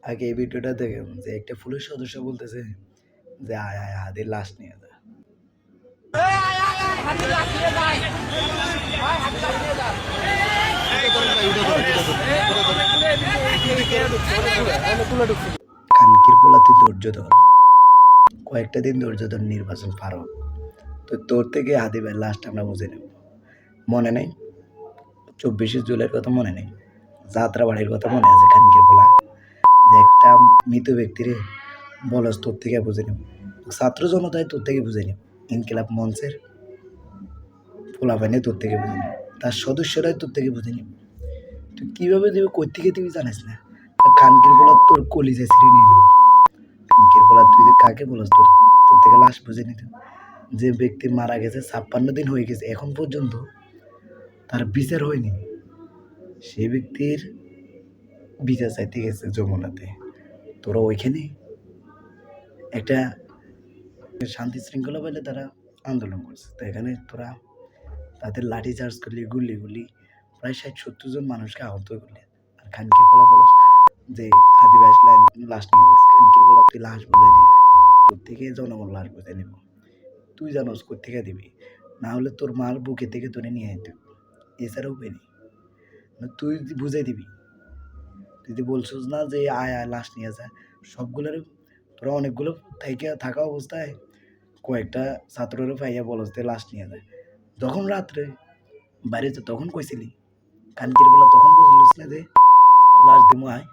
আগে এই ভিডিওটা দেখেন যে একটা পুলিশ সদস্য বলতেছে যে আয় আয় হাদির লাশ নিয়ে যা। খানকির পোলা তুই ধৈর্য ধর, কয়েকটা দিন ধৈর্য ধর, নির্বাচন পার হোক। তো তোর থেকে হাদি ভাইয়ের লাশটা আমরা বুঝে নেব। মনে নেই 24শে জুলাইয়ের কথা মনে নেই, যাত্রা বাড়ির কথা মনে আছে? খানকির পোলা যে একটা মৃত ব্যক্তিরে বলস তোর থেকে বুঝে নেব, ছাত্র জনতায় তোর থেকে বুঝে নেব, ইনকিলাব মঞ্চের পোলাপানে তোর থেকে বুঝে নেব, তার সদস্যরাই তোর থেকে বুঝে নেব। তুই কীভাবে দেবে কই থেকে তুই জানিস না। খানকির পোলা তোর কলিজা ছিঁড়ে নিয়ে দেবে। খানকির পোলা তুই যে কাকে বলস তোর তোর থেকে লাশ বুঝে নিতে? যে ব্যক্তি মারা গেছে 56 দিন হয়ে গেছে, এখন পর্যন্ত তার বিচার হয়নি, সেই ব্যক্তির বিচার চাইতে গেছে যমুনাতে। তোরা ওইখানে একটা শান্তি শৃঙ্খলা বলে তারা আন্দোলন করছে, তো এখানে তোরা তাদের লাঠি চার্জ করলি, গুলি প্রায় 60-70 জন মানুষকে আহত করলি। আর খানকির পোলা বলো যে আদিবাসী লাশ নিয়ে যাচ্ছে। খানকির পোলা তুই লাশ বুঝাই দিস, তোর থেকে জনগণ লাশ বুঝে নিব। তুই জানোস কোথেকে দিবি, না হলে তোর মার বুকে থেকে তোরে নিয়ে যেতে, এছাড়াও পেনি তুই বুঝাই দিবি। তুই যদি বলছিস না যে আয় আয় লাশ নিয়ে যা, সবগুলোর তোরা অনেকগুলো থাকা অবস্থায় কয়েকটা ছাত্ররে পাইয়া বলস যে লাশ নিয়ে যায়। যখন রাত্রে বাইরে তখন কইছিলি, কানকির বেলা তখন বলছিলিস না যে লাশ দিমু আয়।